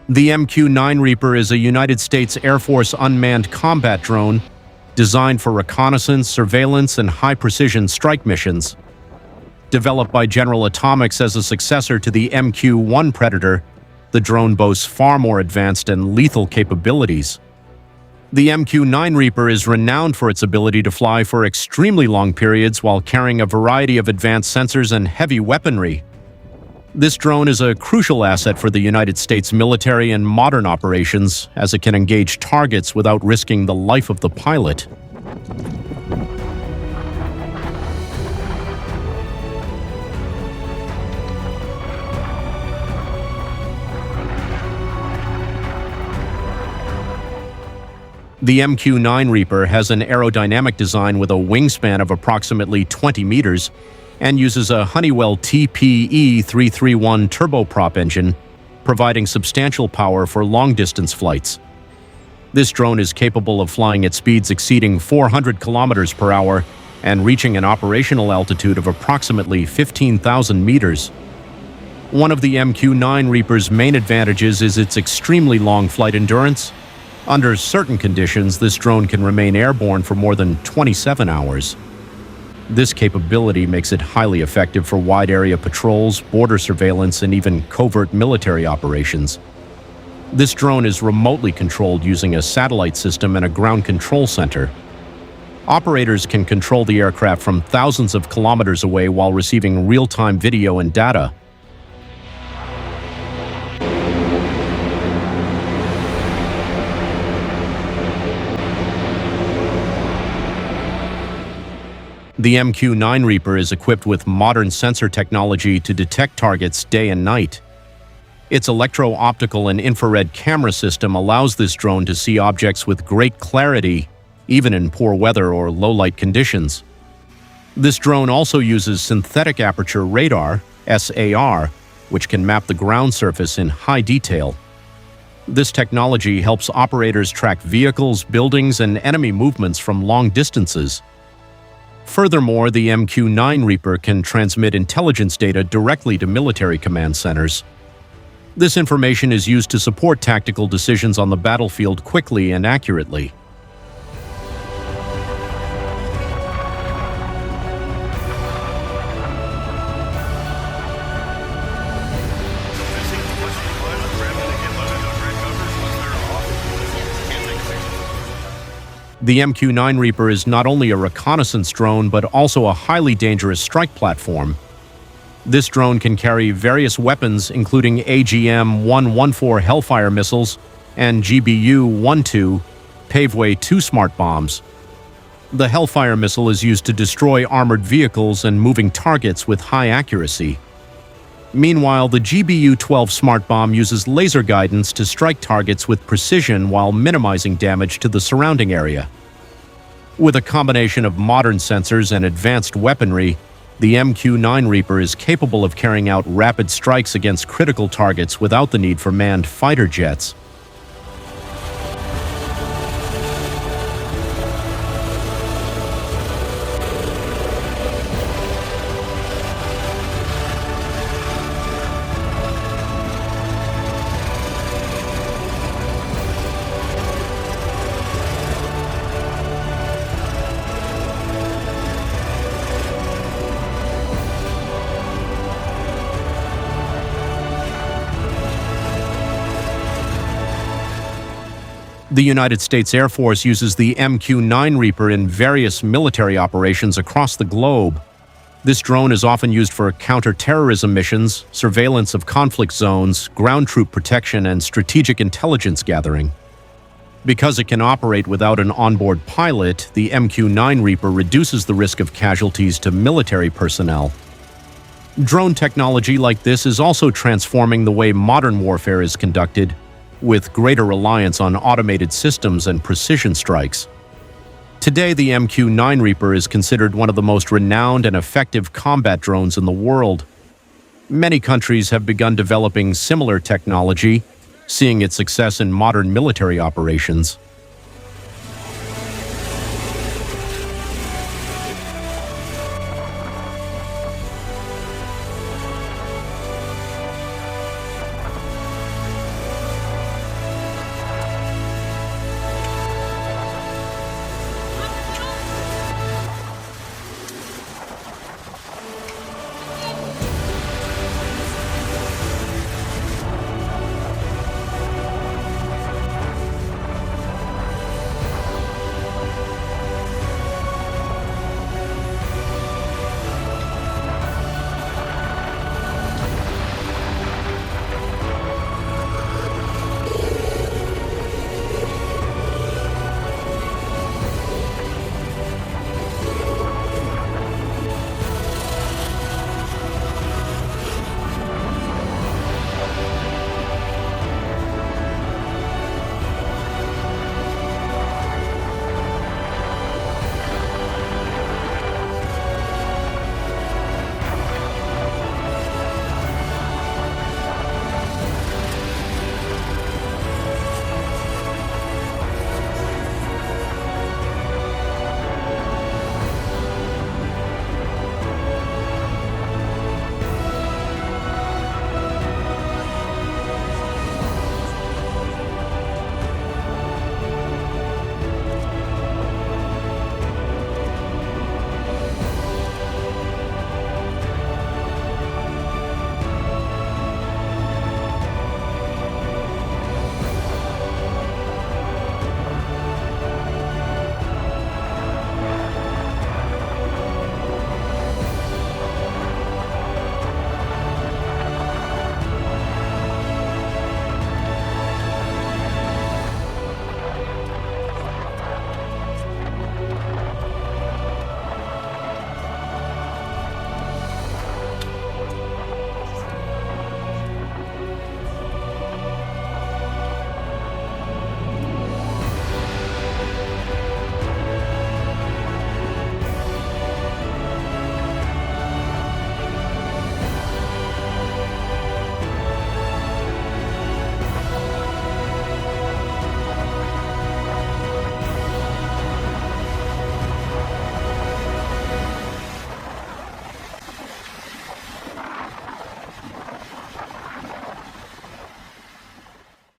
The MQ-9 Reaper is a United States Air Force unmanned combat drone designed for reconnaissance, surveillance, and high-precision strike missions. Developed by General Atomics as a successor to the MQ-1 Predator, the drone boasts far more advanced and lethal capabilities. The MQ-9 Reaper is renowned for its ability to fly for extremely long periods while carrying a variety of advanced sensors and heavy weaponry. This drone is a crucial asset for the United States military and modern operations, as it can engage targets without risking the life of the pilot. The MQ-9 Reaper has an aerodynamic design with a wingspan of approximately 20 meters and uses a Honeywell TPE-331 turboprop engine, providing substantial power for long-distance flights. This drone is capable of flying at speeds exceeding 400 kilometers per hour and reaching an operational altitude of approximately 15,000 meters. One of the MQ-9 Reaper's main advantages is its extremely long flight endurance. Under certain conditions, this drone can remain airborne for more than 27 hours. This capability makes it highly effective for wide-area patrols, border surveillance, and even covert military operations. This drone is remotely controlled using a satellite system and a ground control center. Operators can control the aircraft from thousands of kilometers away while receiving real-time video and data. The MQ-9 Reaper is equipped with modern sensor technology to detect targets day and night. Its electro-optical and infrared camera system allows this drone to see objects with great clarity, even in poor weather or low-light conditions. This drone also uses synthetic aperture radar, SAR, which can map the ground surface in high detail. This technology helps operators track vehicles, buildings, and enemy movements from long distances. Furthermore, the MQ-9 Reaper can transmit intelligence data directly to military command centers. This information is used to support tactical decisions on the battlefield quickly and accurately. The MQ-9 Reaper is not only a reconnaissance drone, but also a highly dangerous strike platform. This drone can carry various weapons, including AGM-114 Hellfire missiles and GBU-12 Paveway-2 smart bombs. The Hellfire missile is used to destroy armored vehicles and moving targets with high accuracy. Meanwhile, the GBU-12 smart bomb uses laser guidance to strike targets with precision while minimizing damage to the surrounding area. With a combination of modern sensors and advanced weaponry, the MQ-9 Reaper is capable of carrying out rapid strikes against critical targets without the need for manned fighter jets. The United States Air Force uses the MQ-9 Reaper in various military operations across the globe. This drone is often used for counter-terrorism missions, surveillance of conflict zones, ground troop protection, and strategic intelligence gathering. Because it can operate without an onboard pilot, the MQ-9 Reaper reduces the risk of casualties to military personnel. Drone technology like this is also transforming the way modern warfare is conducted, with greater reliance on automated systems and precision strikes. Today, the MQ-9 Reaper is considered one of the most renowned and effective combat drones in the world. Many countries have begun developing similar technology, seeing its success in modern military operations.